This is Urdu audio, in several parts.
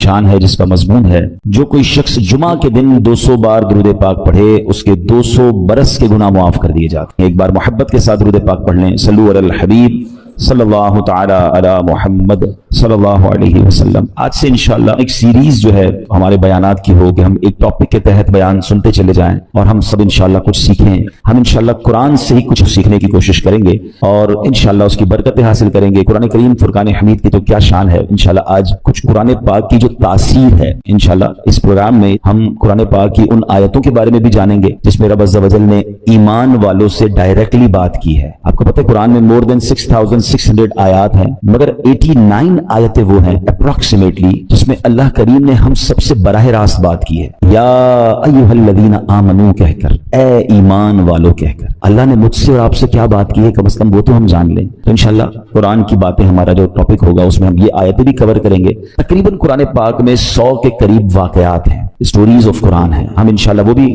شان ہے, جس کا مضمون ہے جو کوئی شخص جمعہ کے دن 200 بار درود پاک پڑھے اس کے 200 برس کے گناہ معاف کر دیے جاتے ہیں. ایک بار محبت کے ساتھ درود پاک پڑھ لیں. صلو علی الحبیب صلی اللہ تعالی علی محمد صلی اللہ علیہ وسلم. آج سے انشاءاللہ ایک سیریز جو ہے ہمارے بیانات کی ہو کہ ہم ایک ٹاپک کے تحت بیان سنتے چلے جائیں اور ہم سب انشاءاللہ کچھ سیکھیں. ہم انشاءاللہ قرآن سے ہی کچھ سیکھنے کی کوشش کریں گے اور انشاءاللہ اس کی برکتیں حاصل کریں گے. قرآن کریم فرقان حمید کی تو کیا شان ہے. انشاءاللہ آج کچھ قرآن پاک کی جو تاثیر ہے, انشاءاللہ اس پروگرام میں ہم قرآن پاک کی ان آیتوں کے بارے میں بھی جانیں گے جس میں رب عز و جل نے ایمان والوں سے ڈائریکٹلی بات کی ہے. آپ کو پتہ ہے قرآن میں مور دین 6600 آیات ہیں, مگر 89 آیتیں وہ ہیں اپروکسیمیٹلی جس میں اللہ کریم نے ہم سب سے براہ راست بات کی ہے. یا ایھا الذین آمنو کہہ کر, اے ایمان والو کہہ کر. اللہ نے مجھ سے اور آپ سے کیا بات کی ہے کم از کم وہ تو ہم جان لیں. تو انشاءاللہ قرآن کی باتیں ہمارا جو ٹاپک ہوگا اس میں ہم یہ آیتیں بھی کور کریں گے. تقریباً قرآن پاک میں 100 کے قریب واقعات ہیں, اسٹوریز آف قرآن ہیں. ہم انشاءاللہ وہ بھی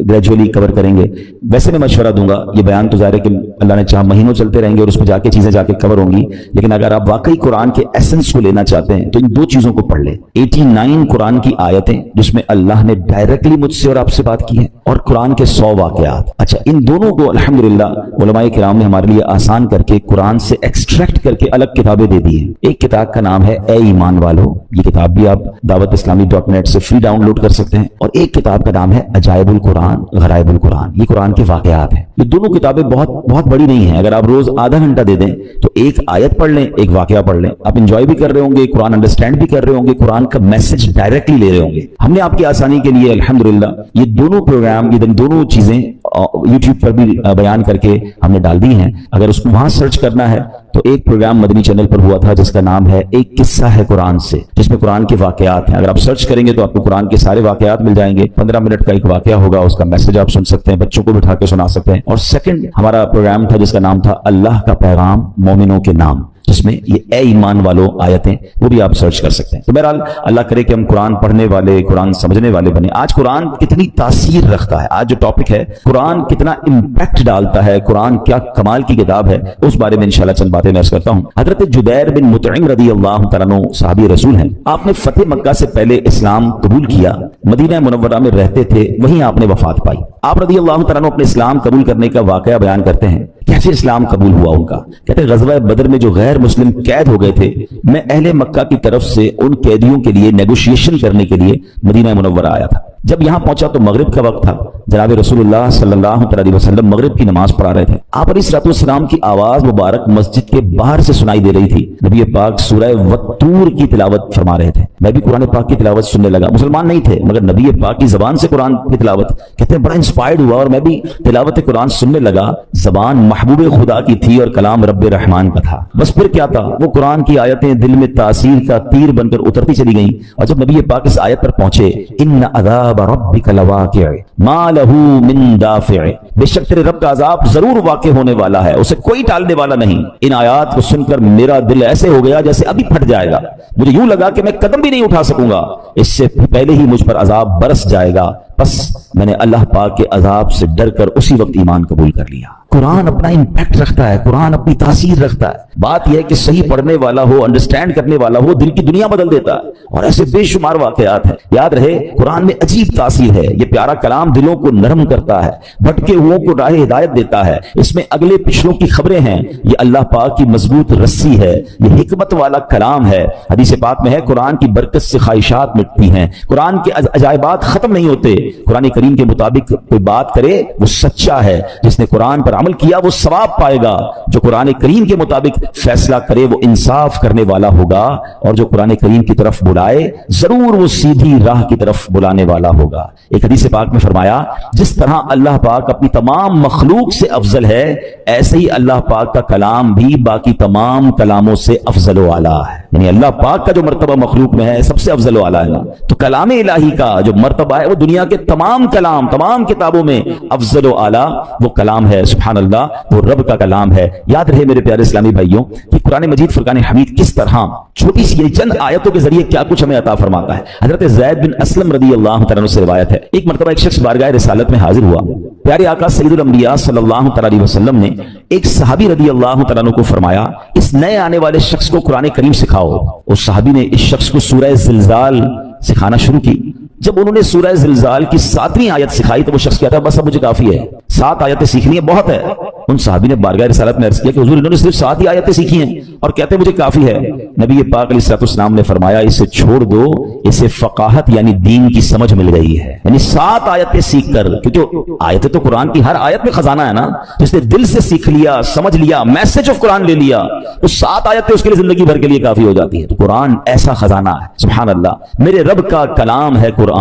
گریجولی کور کریں گے. ویسے میں مشورہ دوں گا, یہ بیان تو ظاہر ہے کہ اللہ نے چاہا مہینوں چلتے رہیں گے اور اس پہ جا کے چیزیں جا کے کور ہوں گی, لیکن اگر آپ واقعی قرآن کے ایسنس کو لینا چاہتے ہیں تو ان دو چیزوں کو پڑھ لیں. 89 قرآن کی آیتیں جس میں اللہ نے ڈائریکٹلی مجھ سے اور آپ سے بات کی ہے, اور قرآن کے 100 واقعات. اچھا, ان دونوں کو الحمدللہ علماء کرام نے ہمارے لیے آسان کر کے قرآن سے ایکسٹریکٹ کر کے الگ کتابیں دے دی ہیں. ایک کتاب کا نام ہے اے ایمان والو, یہ کتاب بھی آپ dawatIslami.net سے فری ڈاؤن لوڈ کر سکتے ہیں, اور ایک کتاب کا نام ہے عجائب القرآن غرائب القرآن, یہ قرآن کے واقعات ہیں. یہ دونوں کتابیں بہت بڑی نہیں ہیں. اگر آپ روز آدھا گھنٹہ دے دیں تو ایک آیت پڑھ لیں, ایک واقعہ پڑھ لیں, آپ انجوائے بھی کر رہے ہوں گے, قرآن انڈرسٹینڈ بھی کر رہے ہوں گے, قرآن کا میسج ڈائریکٹلی لے رہے ہوں گے. ہم نے آپ کی آسانی کے لیے الحمدللہ یہ دونوں پروگرام, یہ دونوں چیزیں یوٹیوب پر بھی بیان کر کے ہم نے ڈال دی ہیں. اگر اس کو وہاں سرچ کرنا ہے تو ایک پروگرام مدنی چینل پر ہوا تھا جس کا نام ہے ایک قصہ ہے قرآن سے, جس میں قرآن کے واقعات ہیں. اگر آپ سرچ کریں گے تو آپ کو قرآن کے سارے واقعات مل جائیں گے. 15 منٹ کا ایک واقعہ ہوگا, اس کا میسج آپ سن سکتے ہیں, بچوں کو بٹھا کے سنا سکتے ہیں. اور سیکنڈ ہمارا پروگرام تھا جس کا نام تھا اللہ کا پیغام مومنوں کے نام, جس میں یہ اے ایمان والو آیتیں, وہ بھی آپ سرچ کر سکتے ہیں. تو بہرحال اللہ کرے کہ ہم قرآن پڑھنے والے, قرآن سمجھنے والے بنے. آج قرآن کتنی تاثیر رکھتا ہے, آج جو ٹاپک ہے قرآن کتنا امپیکٹ ڈالتا ہے, قرآن کیا کمال کی کتاب ہے, اس بارے میں انشاءاللہ چند باتیں میں عرض کرتا ہوں. حضرت جبیر بن مطعم رضی اللہ تعالیٰ عنہ صحابی رسول ہیں. آپ نے فتح مکہ سے پہلے اسلام قبول کیا, مدینہ منورہ میں رہتے تھے, وہیں آپ نے وفات پائی. آپ رضی اللہ تعالیٰ عنہ اپنے اسلام قبول کرنے کا واقعہ بیان کرتے ہیں. کیسے اسلام قبول ہوا ان کا؟ کہتے ہیں غزوہ بدر میں جو غیر مسلم قید ہو گئے تھے, میں اہل مکہ کی طرف سے ان قیدیوں کے لیے نیگوشیشن کرنے کے لیے مدینہ منورہ آیا تھا. جب یہاں پہنچا تو مغرب کا وقت تھا. جناب رسول اللہ صلی اللہ علیہ وسلم مغرب کی نماز پڑھا رہے تھے. آپ علیہ الصلوۃ والسلام کی آواز مبارک مسجد کے باہر سے سنائی دے رہی تھی. نبی پاک سورہ والطور کی تلاوت فرما رہے تھے. میں بھی قرآن پاک کی تلاوت سننے لگا. مسلمان نہیں تھے مگر نبی پاک کی زبان سے قرآن کی تلاوت, کہتے ہیں بڑا انسپائرڈ ہوا اور میں بھی تلاوت قرآن سننے لگا. زبان محبوب خدا کی تھی اور کلام رب رحمان کا تھا. بس پھر کیا تھا, وہ قرآن کی آیتیں دل میں تاثیر کا تیر بن کر اترتی چلی گئیں. اور جب نبی پاک اس آیت پر پہنچے, ان عذاب ربک لواقع ما لہ من دافع, بے شک تیرے رب کا عذاب ضرور واقع ہونے والا ہے, اسے کوئی ٹالنے والا نہیں. ان آیات کو سن کر میرا دل ایسے ہو گیا جیسے ابھی پھٹ جائے گا. مجھے یوں لگا کہ میں قدم بھی نہیں اٹھا سکوں گا, اس سے پہلے ہی مجھ پر عذاب برس جائے گا. بس میں نے اللہ پاک کے عذاب سے ڈر کر اسی وقت ایمان قبول کر لیا. قرآن اپنا امپیکٹ رکھتا ہے, قرآن اپنی تاثیر رکھتا ہے. بات یہ ہے کہ صحیح پڑھنے والا ہو, انڈرسٹینڈ کرنے والا ہو, دل کی دنیا بدل دیتا ہے. اور ایسے بے شمار واقعات ہیں. یاد رہے قرآن میں عجیب تاثیر ہے. یہ پیارا کلام دلوں کو نرم کرتا ہے, بھٹکے ہوئوں کو راہ ہدایت دیتا ہے. اس میں اگلے پچھلوں کی خبریں ہیں. یہ اللہ پاک کی مضبوط رسی ہے, یہ حکمت والا کلام ہے. حدیث پاک میں ہے قرآن کی برکت سے خواہشات مٹتی ہیں. قرآن کے عجائبات ختم نہیں ہوتے. قرآن کریم کے مطابق کوئی بات کرے وہ سچا ہے. جس نے قرآن پر عمل کیا وہ ثواب پائے گا. جو قرآن کریم کے مطابق فیصلہ کرے وہ انصاف کرنے والا ہوگا, اور جو قرآن کریم کی طرف بلائے ضرور وہ سیدھی راہ کی طرف بلانے والا ہوگا. ایک حدیث پاک میں فرمایا جس طرح اللہ پاک اپنی تمام مخلوق سے افضل ہے, ایسے ہی اللہ پاک کا کلام بھی باقی تمام کلاموں سے افضل و اعلیٰ ہے. یعنی اللہ پاک کا جو مرتبہ مخلوق میں ہے سب سے افضل و اعلیٰ ہے. تو کلام الہی کا جو مرتبہ ہے وہ دنیا کے تمام کلام, تمام کتابوں میں افضل و اعلیٰ وہ کلام ہے. سبحان اللہ, وہ رب کا کلام ہے. یاد رہے میرے پیارے اسلامی بھائیوں کہ قرآن مجید فرقان حمید کس طرح چھوٹی سی چند آیتوں کے ذریعے کیا کچھ ہمیں عطا فرماتا ہے۔ حضرت زید بن اسلم رضی اللہ تعالیٰ عنہ سے روایت ہے، ایک مرتبہ ایک شخص بارگاہ رسالت میں حاضر ہوا، پیارے آقا سید الانبیاء صلی اللہ تعالیٰ علیہ وسلم نے ایک صحابی رضی اللہ تعالیٰ عنہ کو فرمایا اس نئے آنے والے شخص کو قرآن کریم سکھاؤ۔ اس صحابی نے اس شخص کو سورہ زلزال سکھانا شروع کی۔ جب انہوں نے سورہ زلزال کی 7ویں آیت سکھائی تو وہ شخص کہتا ہے بس اب مجھے کافی ہے، 7 آیتیں سیکھنی ہے بہت ہے۔ ان صحابی نے بارگاہ رسالت میں عرض کیا کہ حضور انہوں نے صرف 7 ہی آیتیں سیکھی ہیں اور کہتے ہیں مجھے کافی ہے۔ نبی پاک علیہ الصلوۃ والسلام نے فرمایا اسے چھوڑ دو، اسے فقاہت یعنی دین کی سمجھ مل گئی ہے، یعنی 7 آیتیں سیکھ کر، کیونکہ آیتیں تو قرآن کی ہر آیت میں خزانہ ہے نا، جس نے دل سے سیکھ لیا، سمجھ لیا، میسج آف قرآن لے لیا، تو 7 آیتیں اس کے لیے زندگی بھر کے لیے کافی ہو جاتی ہے۔ تو قرآن ایسا خزانہ ہے، سبحان اللہ، میرے رب کا کلام ہے قرآن،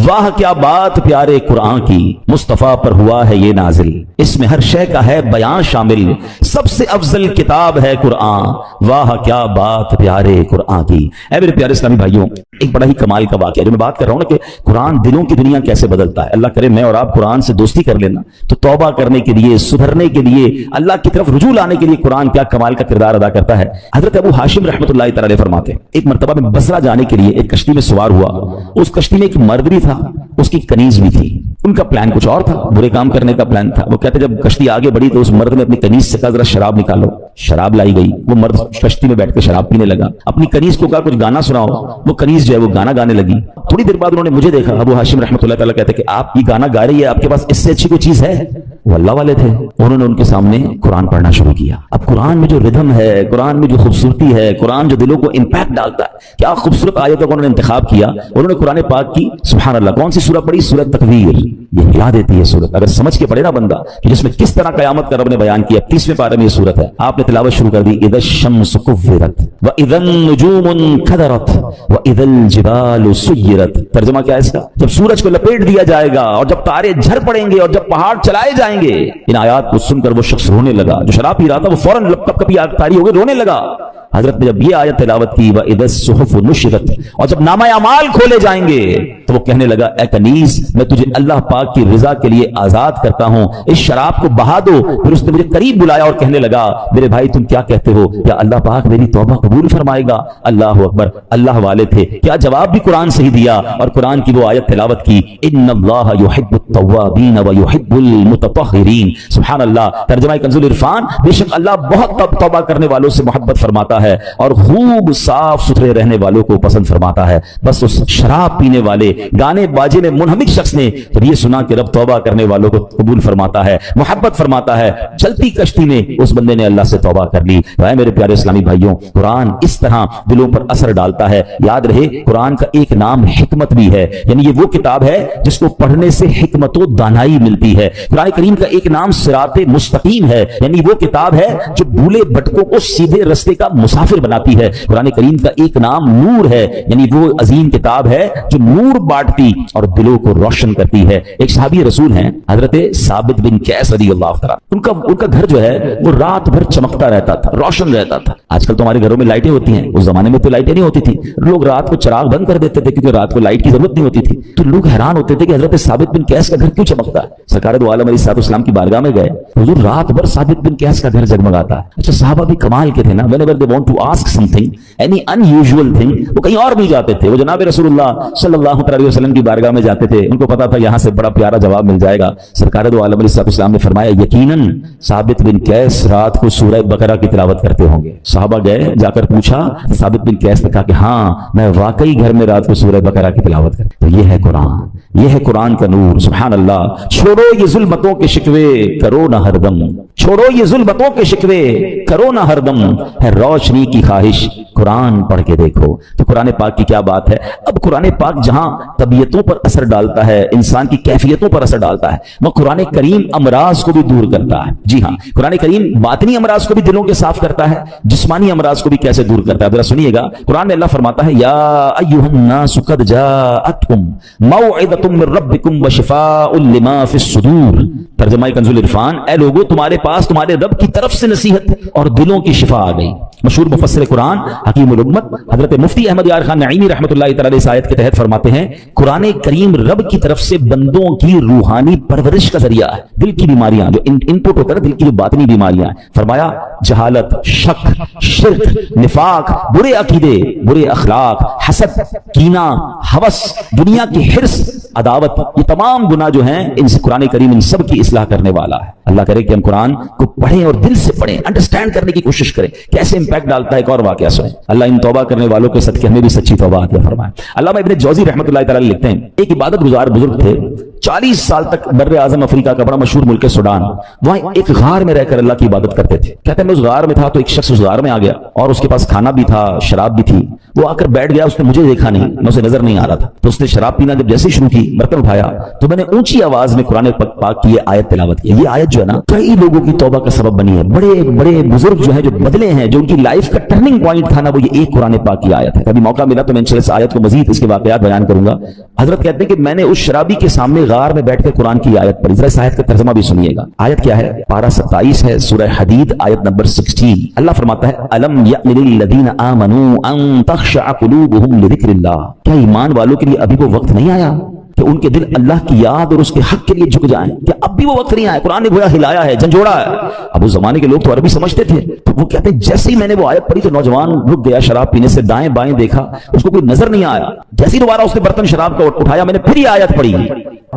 واہ کیا بات پیارے قرآن کی، مصطفیٰ پر ہوا ہے یہ نازل، اس میں ہر شے کا ہے بیان شامل، سب سے افضل کتاب ہے قرآن، واہ کیا بات پیارے قرآن کی۔ اے میرے پیارے اسلامی بھائیوں، ایک بڑا ہی کمال کا واقعہ جو میں بات کر رہا ہوں نا کہ قرآن دلوں کی دنیا کیسے بدلتا ہے۔ اللہ کرے میں اور آپ قرآن سے دوستی کر لینا تو توبہ کرنے کے لیے، سدھرنے کے لیے، اللہ کی طرف رجوع لانے کے لیے قرآن کیا کمال کا کردار ادا کرتا ہے۔ حضرت ابو ہاشم رحمۃ اللہ تعالی علیہ فرماتے ہیں ایک مرتبہ میں بصرہ جانے کے لیے ایک کشتی میں سوار ہوا، اس کشتی میں ایک مرد بھی تھا، اس کی کنیز بھی تھی۔ ان کا پلان کچھ اور تھا، برے کام کرنے کا پلان تھا۔ وہ کہتے جب کشتی آگے بڑھی تو اس مرد نے اپنی کنیز سے کہا ذرا شراب نکالو، شراب لائی گئی۔ وہ مرد کشتی میں بیٹھ کے شراب پینے لگا، اپنی کنیز کو کہا کچھ گانا سناؤ، وہ کنیز جو ہے وہ گانا گانے لگی۔ تھوڑی دیر بعد انہوں نے مجھے دیکھا، ابو ہاشم رحمۃ اللہ تعالیٰ کہتے کہ آپ یہ گانا گا رہی ہے، آپ کے پاس اس سے اچھی کوئی چیز ہے؟ وہ اللہ والے تھے، انہوں نے ان کے سامنے قرآن پڑھنا شروع کیا۔ اب قرآن میں جو ردھم ہے، قرآن میں جو خوبصورتی ہے، قرآن جو دلوں کو امپیکٹ ڈالتا ہے، کیا خوبصورت آیتوں کو انہوں نے انتخاب کیا۔ انہوں نے قرآن پاک کی سبحان اللہ کون سی سورہ پڑھی؟ سورہ تکویر۔ یہ ہلا دیتی ہے سورت، اگر سمجھ کے پڑھے نا بندہ کہ جس میں کس طرح قیامت کا رب نے بیان کیا۔ 30ویں پارے میں یہ سورت ہے، آپ نے تلاوت شروع کر دی، اذا الشمس كورت واذا النجوم انكدرت واذا الجبال سيرت۔ ترجمہ کیا ہے اس کا؟ جب سورج کو لپیٹ دیا جائے گا اور جب تارے جھڑ پڑیں گے اور جب پہاڑ چلائے جائیں گے۔ ان آیات کو سن کر وہ شخص رونے لگا، جو شراب پی رہا تھا وہ فوراً کپ کپی تاری ہو گئے، رونے لگا۔ حضرت نے جب یہ آیت تلاوت کی وَإِذَا الصُّحُفُ نُشِرَتْ، اور جب نامہ اعمال کھولے جائیں گے تو وہ کہنے لگا اے کنیز میں تجھے اللہ پاک کی رضا کے لیے آزاد کرتا ہوں، اس شراب کو بہا دو۔ پھر اس نے مجھے قریب بلایا اور کہنے لگا میرے بھائی تم کیا کہتے ہو، کیا اللہ پاک میری توبہ قبول فرمائے گا؟ اللہ اکبر، اللہ والے تھے، کیا جواب بھی قرآن سے ہی دیا اور قرآن کی وہ آیت تلاوت کی ان اللہ یحب التوابین ویحب المتطہرین۔ سبحان اللہ۔ ترجمہ کنز العرفان، بے شک اللہ بہت توبہ کرنے والوں سے محبت فرماتا ہے اور خوب صاف ستھرے رہنے والوں کو پسند فرماتا ہے۔ بس اس شراب پینے والے گانے باجے میں منہمک شخص نے جب یہ سنا کہ رب توبہ کرنے والوں کو قبول فرماتا ہے، محبت فرماتا ہے، چلتی کشتی میں اس بندے نے اللہ سے توبہ کر لی۔ میرے پیارے اسلامی بھائیوں، قرآن اس طرح دلوں پر اثر ڈالتا ہے۔ یاد رہے قرآن کا ایک نام حکمت بھی ہے، یعنی یہ وہ کتاب ہے جس کو پڑھنے سے حکمت و دانائی ملتی ہے۔ قرآن کریم کا ایک نام صراط مستقیم ہے، یعنی وہ کتاب ہے جو بھولے بھٹکوں کو سیدھے رستے کا مسافر بناتی ہے۔ قرآن کریم کا ایک نام نور ہے، یعنی وہ عظیم کتاب ہے جو نور بانٹتی اور دلوں کو روشن کرتی ہے۔ ایک صحابی رسول ہیں حضرت ثابت بن قیس رضی اللہ تعالیٰ، ان کا گھر جو ہے وہ رات بھر چمکتا رہتا تھا، روشن رہتا تھا۔ آج کل تو ہمارے گھروں میں لائٹیں ہوتی ہیں، اس زمانے میں تو لائٹیں نہیں ہوتی تھی، لوگ رات کو چراغ بند کر دیتے تھے کیونکہ رات کو لائٹ کی ضرورت نہیں ہوتی تھی۔ تو لوگ حیران ہوتے تھے کہ حضرت ثابت بن قیس کا گھر کیوں چمکتا ہے۔ سرکار دو عالم علیہ السلام کی بارگاہ میں گئے، حضور رات بھر ثابت بن قیس کا گھر جگمگاتا ہے۔ اچھا صحابہ بھی کمال کے تھے نا، whenever they want to ask something, any unusual thing، وہ کہیں اور نہیں جاتے تھے، وہ جناب رسول اللہ صلی اللہ علیہ وسلم کی بارگاہ میں جاتے تھے۔ ان کو پتا تھا یہاں سے بڑا پیارا جواب مل جائے گا۔ سرکار دو عالم علیہ السلام نے فرمایا یقیناً ثابت بن قیس رات کو سورہ بقرہ کی تلاوت کرتے ہوں گے۔ صحابہ گئے، جا کر پوچھا، ثابت بن قیس نے کہا کہ ہاں میں واقعی گھر میں رات کو سورہ بقرہ کی تلاوت کرتا ہوں۔ یہ ہے قرآن، یہ ہے قرآن کا نور، سبحان اللہ۔ چھوڑو یہ ظلمتوں کے شکوے کرو نہ ہر دم، چھوڑو یہ ظلمتوں کے شکوے کرو نہ ہر دم، ہے روشنی کی خواہش قرآن پڑھ کے دیکھو۔ تو قرآن پاک کی کیا بات ہے۔ اب قرآن پاک جہاں طبیعتوں پر اثر ڈالتا ہے، انسان کی کیفیتوں پر اثر ڈالتا ہے، وہ قرآن کریم امراض کو بھی دور کرتا ہے۔ جی ہاں، قرآن کریم باطنی امراض کو بھی دلوں کے صاف کرتا ہے، جسمانی امراض کو بھی کیسے دور کرتا ہے ذرا سنیے گا۔ قرآن میں اللہ فرماتا ہے یا ایھا الناس قد جاءتکم موعظۃ من ربکم وشفاء لما فی الصدور۔ ترجمہ کنز العرفان، اے لوگو تمہارے پاس تمہارے رب کی طرف سے نصیحت اور دلوں کی شفا آ گئی۔ مشہور مفسر قرآن حکیم الامت حضرت مفتی احمد یار خان نعیمی رحمۃ اللہ تعالی اس آیت کے تحت فرماتے ہیں قرآن کریم رب کی طرف سے بندوں کی روحانی پرورش کا ذریعہ ہے. دل کی بیماریاں جو ان پٹ ہوتا ہے دل کی جو باطنی بیماریاں ہیں, فرمایا جہالت, شک, شرک, نفاق, برے عقیدے, برے اخلاق, حسد, کینہ, ہوس, دنیا کی حرص, عداوت, یہ تمام گناہ جو ہیں ان سے قرآن کریم ان سب کی اصلاح کرنے والا ہے. اللہ کرے کہ ہم قرآن کو پڑھیں اور دل سے پڑھیں, انڈرسٹینڈ کرنے کی کوشش کریں کیسے امپیکٹ ڈالتا ہے. ایک اور واقعہ سنیں. اللہ ان توبہ کرنے والوں کے صدقے ہمیں بھی سچی توبہ عطا فرمائے. علامہ ابن جوزی رحمۃ اللہ تعالی لکھتے ہیں ایک عبادت گزار بزرگ تھے, 40 سال تک بر اعظم افریقہ کا بڑا مشہور ملک ہے سوڈان, وہاں ایک غار میں رہ کر اللہ کی عبادت کرتے تھے. کہتے ہیں میں اس غار میں تھا تو ایک شخص اس غار میں آ گیا اور اس کے پاس کھانا بھی تھا, شراب بھی تھی. وہ آ کر بیٹھ گیا, اس نے مجھے دیکھا نہیں, میں اسے نظر نہیں آ رہا تھا, تو اس نے شراب پینا جب جیسے شروع کی, برتن اٹھایا تو میں نے اونچی آواز میں قرآن پاک کی آیت تلاوت کی. یہ آیت جو ہے نا کئی لوگوں کی توبہ کا سبب بنی ہے. بڑے بڑے بزرگ جو ہیں جو بدلے ہیں, جو ان کی لائف کا ٹرننگ پوائنٹ تھا نا, وہ یہ ایک قرآن پاک کی آیت ہے. کبھی موقع ملا تو میں انشاءاللہ اس آیت کو مزید اس کے واقعات بیان کروں گا. حضرت کہتے ہیں کہ میں نے اس شرابی کے سامنے غار میں بیٹھ کر قرآن کی آیت پڑھی. ذرا اس آیت کا ترجمہ بھی سنیے گا. آیت کیا ہے؟ پارہ 27 ہے, سورہ حدید, آیت نمبر 16. اللہ فرماتا ہے الم یأن للذین آمنوا ان تخشع قلوبهم لذکر اللہ. کیا ایمان والوں کے لیے ابھی وہ وقت نہیں آیا کہ ان کے دل اللہ کی یاد اور اس کے حق کے لیے جھک جائیں؟ کہ اب بھی وہ وقت نہیں آیا؟ قرآن نے گویا ہلایا ہے, جھنجھوڑا ہے. اب اس زمانے کے لوگ تو عربی سمجھتے تھے, تو وہ کہتے ہیں جیسے ہی میں نے وہ آیت پڑھی تو نوجوان رک گیا شراب پینے سے, دائیں بائیں دیکھا, اس کو کوئی نظر نہیں آیا. جیسے ہی دوبارہ اس نے برتن شراب کا اٹھایا, میں نے پھر یہ آیت پڑھی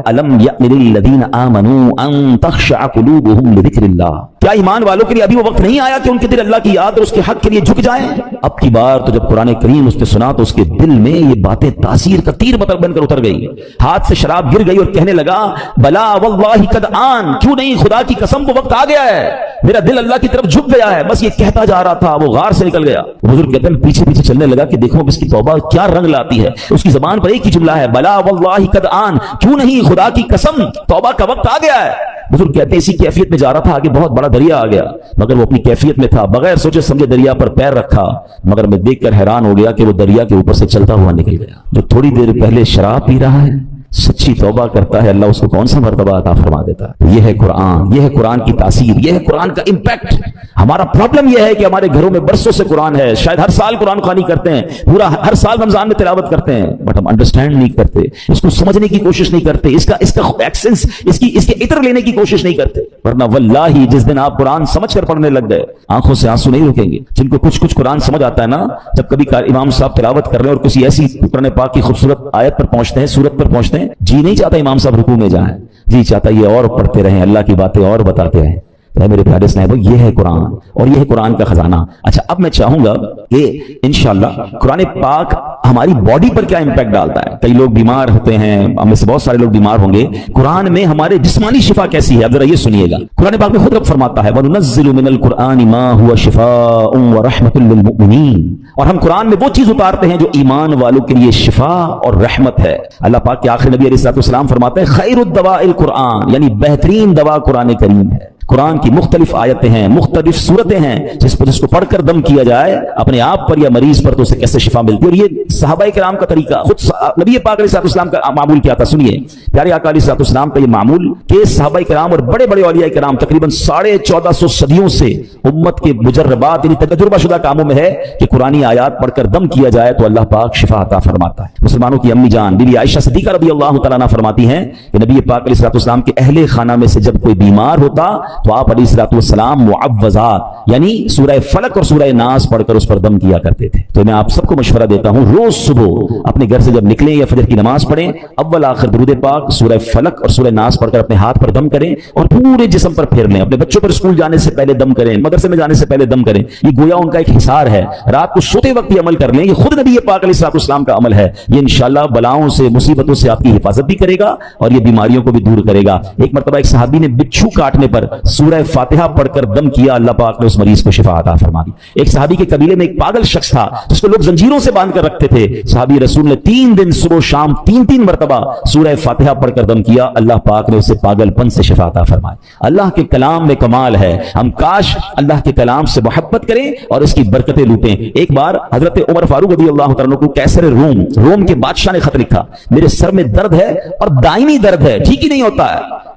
الم یأن للذین آمنوا ان تخشع قلوبهم لذکر اللہ. کیا ایمان والوں کے لیے ابھی وہ وقت نہیں آیا کہ ان کے دل اللہ کی یاد اور اس کے حق کے لیے جھک جائیں؟ اب کی بار تو جب قرآن کریم اس نے سنا تو اس کے دل میں یہ باتیں تاثیر کا تیر بن کر اتر گئی. ہاتھ سے شراب گر گئی اور کہنے لگا بلا واللہ قد آن, کیوں نہیں, خدا کی قسم وہ وقت آ گیا ہے, میرا دل اللہ کی طرف جھک گیا ہے. بس یہ کہتا جا رہا تھا, وہ غار سے نکل گیا. بزرگ کہتے ہیں پیچھے پیچھے چلنے لگا کہ دیکھو اس کی توبہ کیا رنگ لاتی ہے. اس کی زبان پر ایک ہی جملہ ہے بلا واللہ قد آن, کیوں نہیں, خدا کی قسم توبہ کا وقت آ گیا ہے. بزرگ کہتے ہیں اسی کیفیت میں جا رہا تھا, آگے بہت بڑا دریا آ گیا, مگر وہ اپنی کیفیت میں تھا, بغیر سوچے سمجھے دریا پر پیر رکھا. مگر میں دیکھ کر حیران ہو گیا کہ وہ دریا کے اوپر سے چلتا ہوا نکل گیا. جو تھوڑی دیر پہلے شراب پی رہا ہے, سچی توبہ کرتا ہے, اللہ اس کو کون سا مرتبہ عطا فرما دیتا ہے. یہ ہے قرآن, یہ ہے قرآن کی تاثیر, یہ ہے قرآن کا امپیکٹ. ہمارا پرابلم یہ ہے کہ ہمارے گھروں میں برسوں سے قرآن ہے, شاید ہر سال قرآن خوانی کرتے ہیں, پورا ہر سال رمضان میں تلاوت کرتے ہیں, بٹ ہم انڈرسٹینڈ نہیں کرتے, اس کو سمجھنے کی کوشش نہیں کرتے, اس کا ایکسنس, اس کے عطر لینے کی کوشش نہیں کرتے. ورنہ واللہ جس دن آپ قرآن سمجھ کر پڑھنے لگ گئے, آنکھوں سے آنسو نہیں رکیں گے. جن کو کچھ قرآن سمجھ آتا ہے نا, جب کبھی امام صاحب تلاوت کر رہے ہیں اور کسی ایسی قرآن پاک کی خوبصورت آیت پر پہنچتے ہیں, سورت پر پہنچتے ہیں, جی نہیں چاہتا امام صاحب رکوع میں جائیں, جی چاہتا یہ اور پڑھتے رہیں, اللہ کی باتیں اور بتاتے رہیں. میرے پیارے صاحب, یہ ہے قرآن اور یہ ہے قرآن کا خزانہ. اچھا, اب میں چاہوں گا کہ انشاءاللہ قرآن پاک ہماری باڈی پر کیا امپیکٹ ڈالتا ہے. کئی لوگ بیمار ہوتے ہیں, ہم میں سے بہت سارے لوگ بیمار ہوں گے. قرآن میں ہمارے جسمانی شفا کیسی ہے, اب ذرا یہ سنیے گا. قرآن پاک میں خود رب فرماتا ہے وَنُنَزِّلُ مِنَ الْقُرْآنِ مَا هُوَ شِفَاءٌ وَرَحْمَةٌ لِّلْمُؤْمِنِينَ. اور ہم قرآن میں وہ چیز اتارتے ہیں جو ایمان والوں کے لیے شفا اور رحمت ہے. اللہ پاک کے آخری نبی علیہ الصلوۃ والسلام فرماتے ہیں خیر الدواء القرآن, یعنی بہترین دوا قرآن کریم ہے. قرآن کی مختلف آیتیں ہیں, مختلف صورتیں ہیں, جس کو پڑھ کر دم کیا جائے اپنے آپ پر یا مریض پر تو اسے کیسے شفا ملتی ہے. اور یہ صحابہ کرام کا طریقہ, خود نبی پاک علیہ السلام کا معمول کیا تھا, سنیے پیارے آقا علیہ السلام کا یہ معمول کہ صحابہ کرام اور بڑے بڑے اولیاء کرام تقریباً 1450 صدیوں سے امت کے مجربات یعنی تجربہ شدہ کاموں میں ہے کہ قرآنی آیات پڑھ کر دم کیا جائے تو اللہ پاک شفا عطا فرماتا ہے. مسلمانوں کی امی جان بی بی عائشہ صدیقہ رضی اللہ تعالیٰ عنہ فرماتی ہیں کہ نبی پاک علیہ السلام کے اہل خانہ میں سے جب کوئی بیمار ہوتا تو آپ علیہ السلام معوذات یعنی سورہ فلق اور سورہ ناس پڑھ کر اس پر دم کیا کرتے تھے. تو میں آپ سب کو مشورہ دیتا ہوں, روز صبح اپنے گھر سے جب نکلیں یا فجر کی نماز پڑھیں, اول آخر درود پاک سورہ فلق اور سورہ ناس پڑھ کر اپنے ہاتھ پر دم کریں اور پورے جسم پر پھیر لیں. اپنے بچوں پر اسکول جانے سے پہلے دم کریں, مدرسے میں جانے سے پہلے دم کریں. یہ گویا ان کا ایک حصار ہے. رات کو سوتے وقت یہ عمل کر لیں, یہ خود نبی پاک علیہ السلام کا عمل ہے. یہ انشاءاللہ بلاؤں سے مصیبتوں سے آپ کی حفاظت بھی کرے گا اور یہ بیماریوں کو بھی دور کرے گا. ایک مرتبہ ایک صحابی نے بچھو کاٹنے پر سورہ فاتحہ پڑھ کر دم کیا, اللہ پاک نے اس مریض کو شفا عطا فرما دی. ایک صحابی کے قبیلے میں ایک پاگل شخص تھا جس کو لوگ زنجیروں سے باندھ کر رکھتے تھے. صحابی رسول نے 3 دن صبح و شام 3 مرتبہ سورہ فاتحہ پڑھ کر دم کیا, اللہ پاک نے اسے پاگل پن سے شفا عطا فرمائی. اللہ کے کلام میں کمال ہے. ہم کاش اللہ کے کلام سے محبت کریں اور اس کی برکتیں لوٹیں. ایک بار حضرت عمر فاروق رضی اللہ تعالیٰ عنہ کو کیسر روم کے بادشاہ نے خط لکھا, میرے سر میں درد ہے اور دائمی درد ہے, ٹھیک ہی نہیں ہوتا ہے.